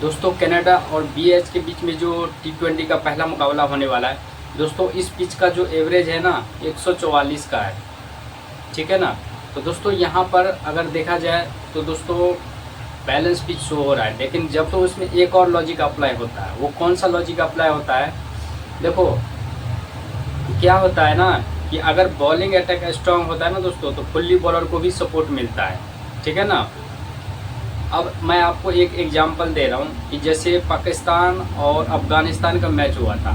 दोस्तों कनाडा और बीएच के बीच में जो T20 का पहला मुकाबला होने वाला है दोस्तों, इस पिच का जो एवरेज है ना 144 का है, ठीक है ना। तो दोस्तों यहाँ पर अगर देखा जाए तो दोस्तों बैलेंस पिच शो हो रहा है, लेकिन जब तो उसमें एक और लॉजिक अप्लाई होता है। वो कौन सा लॉजिक अप्लाई होता है? देखो क्या होता है ना कि अगर बॉलिंग अटैक स्ट्रांग होता है ना दोस्तों, तो फुल्ली बॉलर को भी सपोर्ट मिलता है, ठीक है ना। अब मैं आपको एक एग्जांपल दे रहा हूँ कि जैसे पाकिस्तान और अफ़गानिस्तान का मैच हुआ था,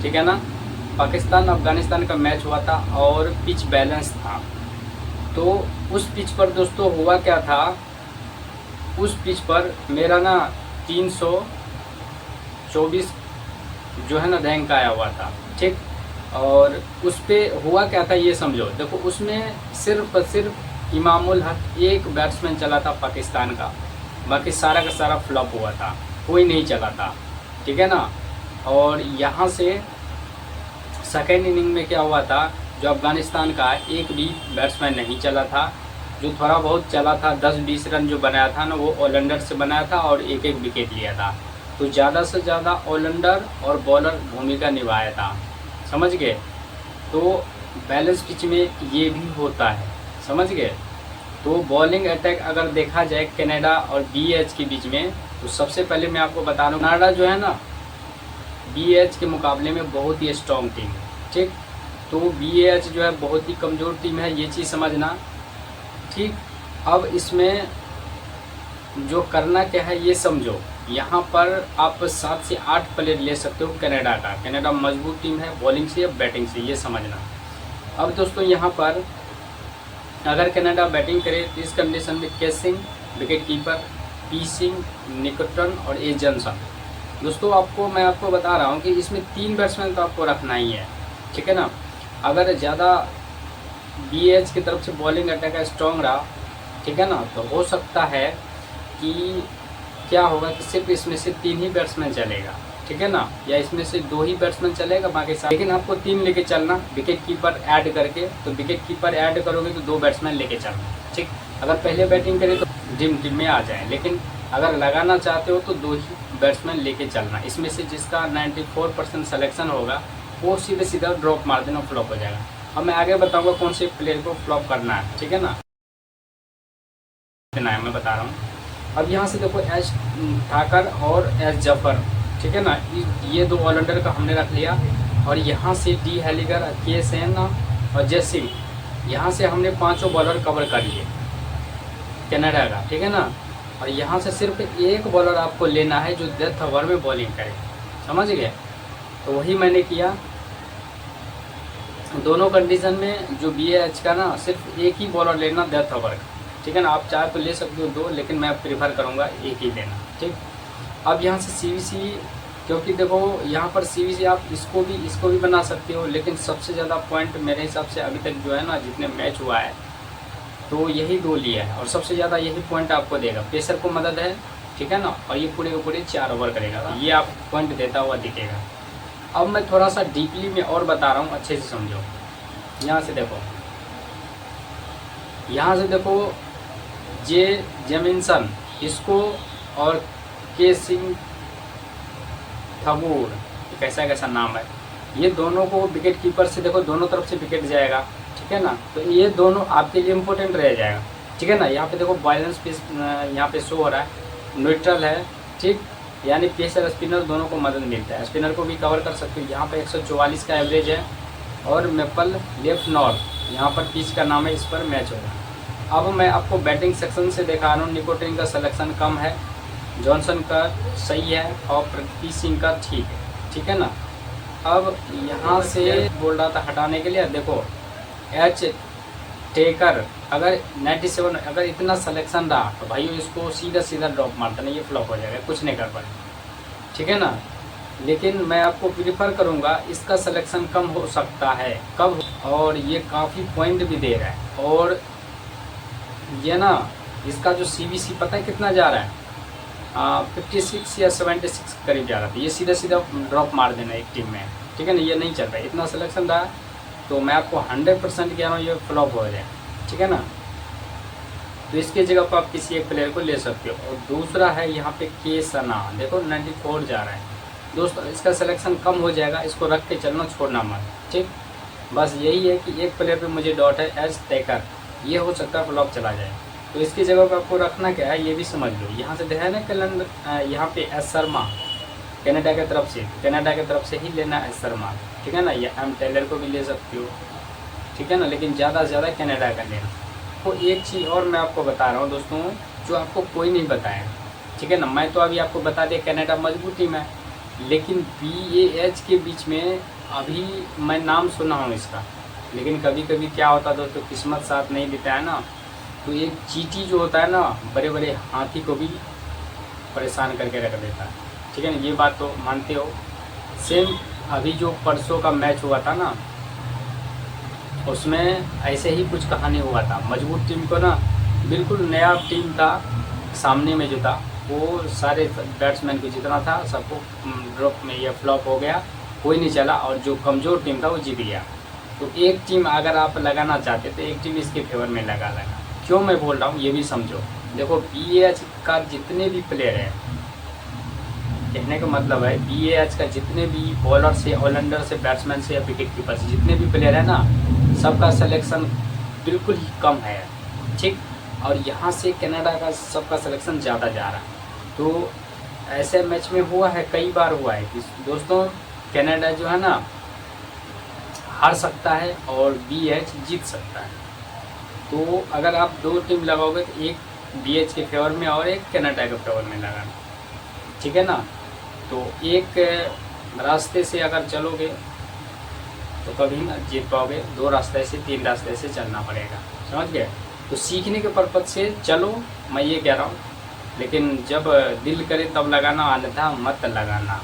ठीक है ना। पाकिस्तान अफ़गानिस्तान का मैच हुआ था और पिच बैलेंस था। तो उस पिच पर दोस्तों हुआ क्या था, उस पिच पर मेरा ना 324 जो है ना रैंक आया हुआ था, ठीक। और उस पर हुआ क्या था ये समझो। देखो उसमें सिर्फ इमामुल हक एक बैट्समैन चला था पाकिस्तान का, बाकी सारा का सारा फ्लॉप हुआ था, कोई नहीं चला था, ठीक है ना। और यहाँ से सेकेंड इनिंग में क्या हुआ था, जो अफ़गानिस्तान का एक भी बैट्समैन नहीं चला था। जो थोड़ा बहुत चला था 10-20 रन जो बनाया था ना, वो ऑलराउंडर से बनाया था और एक एक विकेट लिया था। तो ज़्यादा से ज़्यादा ऑलराउंडर और बॉलर भूमिका निभाया था, समझ गए। तो बैलेंस पिच में ये भी होता है, समझ गए। तो बॉलिंग अटैक अगर देखा जाए कनाडा और बीएच के बीच में, तो सबसे पहले मैं आपको बता रहा हूँ कनाडा जो है ना बीएच के मुकाबले में बहुत ही स्ट्रॉन्ग टीम है, ठीक। तो बीएच जो है बहुत ही कमज़ोर टीम है, ये चीज़ समझना, ठीक। अब इसमें जो करना क्या है ये समझो। यहाँ पर आप 7 से 8 प्लेयर ले सकते हो कनाडा का। कनाडा मजबूत टीम है बॉलिंग से या बैटिंग से, ये समझना। अब दोस्तों यहाँ पर अगर कनाडा बैटिंग करे तो इस कंडीशन में केसिंग विकेट कीपर, पी सिंह, निकोटन और ए जॉनसन। दोस्तों मैं आपको बता रहा हूँ कि इसमें 3 बैट्समैन तो आपको रखना ही है, ठीक है ना। अगर ज़्यादा बीएच की तरफ से बॉलिंग अटैक स्ट्रॉन्ग रहा, ठीक है ना, तो हो सकता है कि क्या होगा कि सिर्फ इसमें से 3 ही बैट्समैन चलेगा, ठीक है ना, या इसमें से 2 ही बैट्समैन चलेगा बाकी सारे। लेकिन आपको 3 लेके चलना, विकेट कीपर ऐड करके। तो विकेट कीपर ऐड करोगे तो 2 बैट्समैन लेके चलना, ठीक। अगर पहले बैटिंग करे तो ड्रीम टीम में आ जाए, लेकिन अगर लगाना चाहते हो तो 2 ही बैट्समैन लेके चलना। इसमें से जिसका 94% सिलेक्शन होगा वो सीधे सीधा ड्रॉप मार देना, फ्लॉप हो जाएगा। अब मैं आगे बताऊंगा कौन से प्लेयर को फ्लॉप करना है, ठीक है ना, मैं बता रहा हूँ। अब यहाँ से देखो एच ठाकर और एच जफर, ठीक है ना, ये 2 ऑलराउंडर का हमने रख लिया। और यहाँ से डी हेलिगर, के सेन और जय सिंह, यहाँ से हमने 5 बॉलर कवर कर लिए कनाडा का, ठीक है ना। और यहाँ से सिर्फ एक बॉलर आपको लेना है जो डेथ ओवर में बॉलिंग करे, समझ गए। तो वही मैंने किया। दोनों कंडीशन में जो बीएच का ना सिर्फ एक ही बॉलर लेना डेथ ओवर का, ठीक है ना। आप चाहे तो ले सकते हो 2, लेकिन मैं प्रेफर करूँगा एक ही लेना, ठीक। अब यहाँ से सीवीसी, क्योंकि देखो यहाँ पर सीवीसी आप इसको भी बना सकते हो, लेकिन सबसे ज़्यादा पॉइंट मेरे हिसाब से अभी तक जो है ना जितने मैच हुआ है तो यही 2 लिया है, और सबसे ज़्यादा यही पॉइंट आपको देगा। पेसर को मदद है, ठीक है ना, और ये पूरे के पूरे 4 ओवर करेगा, ये आप पॉइंट देता हुआ दिखेगा। अब मैं थोड़ा सा डीपली में और बता रहा हूँ, अच्छे से समझो। यहाँ से देखो जे जेमिनसन, इसको और के सिंह थबूर, कैसा नाम है, ये दोनों को विकेट कीपर से देखो दोनों तरफ से विकेट जाएगा, ठीक है ना। तो ये दोनों आपके लिए इम्पोर्टेंट रह जाएगा, ठीक है ना। यहाँ पे देखो बैलेंस पिच यहाँ पे शो हो रहा है, न्यूट्रल है, ठीक। यानी पेसर स्पिनर दोनों को मदद मिलता है, स्पिनर को भी कवर कर सकते हो। यहाँ पे 144 का एवरेज है और मेपल लेफ्ट नॉर्थ यहाँ पर पिच का नाम है, इस पर मैच होगा। अब मैं आपको बैटिंग सेक्शन से दिखा रहा हूँ। निकोटिन का सिलेक्शन कम है, जॉनसन का सही है और पी सिंह का ठीक है ना। अब यहाँ से बोल रहा था हटाने के लिए, देखो एच टेकर अगर 97 अगर इतना सिलेक्शन रहा तो भाई इसको सीधा ड्रॉप मार देना, ये फ्लॉप हो जाएगा, कुछ नहीं कर पाए, ठीक है ना। लेकिन मैं आपको प्रीफर करूँगा, इसका सिलेक्शन कम हो सकता है, कब, और ये काफ़ी पॉइंट भी दे रहा है। और ये ना इसका जो सीवीसी पता है कितना जा रहा है, 56 या 76 करीब जा रहा था। ये सीधा ड्रॉप मार देना एक टीम में, ठीक है ना, ये नहीं चल रहा है। इतना सिलेक्शन रहा तो मैं आपको 100% कह रहा हूँ ये फ्लॉप हो जाए, ठीक है ना। तो इसके जगह पर आप किसी एक प्लेयर को ले सकते हो। और दूसरा है यहाँ पे के सना, देखो 94 जा रहा है दोस्तों, इसका सिलेक्शन कम हो जाएगा, इसको रख के चलना, छोड़ना मत, ठीक। बस यही है कि एक प्लेयर पे मुझे डॉट है एज टेकर, ये हो सकता है फ्लॉप चला जाए। तो इसकी जगह पर आपको रखना क्या है ये भी समझ लो। यहाँ से देखा है ना कैलेंडर, यहाँ पे एस शर्मा कनाडा की तरफ से, कनाडा की तरफ से ही लेना एस शर्मा, ठीक है ना। या एम टेलर को भी ले सकते हो, ठीक है ना, लेकिन ज़्यादा से ज़्यादा कनाडा का लेना। तो एक चीज़ और मैं आपको बता रहा हूँ दोस्तों, जो आपको कोई नहीं बताया, ठीक है ना। मैं तो अभी आपको बता दिया कनाडा मजबूत टीम है, लेकिन BAH के बीच में अभी मैं नाम सुना हूँ इसका, लेकिन कभी कभी क्या होता है दोस्तों, किस्मत साथ नहीं देता है ना, तो एक चींटी जो होता है ना, बड़े बड़े हाथी को भी परेशान करके रख देता है, ठीक है ना। ये बात तो मानते हो। सेम अभी जो परसों का मैच हुआ था ना, उसमें ऐसे ही कुछ कहानी हुआ था। मजबूत टीम को ना, बिल्कुल नया टीम था, सामने में जो था वो सारे बैट्समैन को जितना था सबको ड्रॉप में या फ्लॉप हो गया, कोई नहीं चला, और जो कमज़ोर टीम था वो जीत गया। तो एक टीम अगर आप लगाना चाहते तो एक टीम इसके फेवर में लगा लेना। क्यों मैं बोल रहा हूँ ये भी समझो। देखो BAH का जितने भी प्लेयर है, कहने का मतलब है BAH का जितने भी बॉलर से, ऑलराउंडर से, बैट्समैन से या विकेट कीपर से जितने भी प्लेयर है ना, सबका सिलेक्शन बिल्कुल ही कम है, ठीक। और यहाँ से कनाडा का सबका सिलेक्शन ज़्यादा जा रहा है। तो ऐसे मैच में हुआ है, कई बार हुआ है कि दोस्तों कनाडा जो है ना हार सकता है और BAH जीत सकता है। तो अगर आप दो टीम लगाओगे तो एक BAH के फेवर में और एक कनाडा के फेवर में लगाना, ठीक है ना। तो एक रास्ते से अगर चलोगे तो कभी ना जीत पाओगे, दो रास्ते से, तीन रास्ते से चलना पड़ेगा, समझ गए। तो सीखने के पर्पज से चलो, मैं ये कह रहा हूँ, लेकिन जब दिल करे तब लगाना, अन्यथा मत लगाना।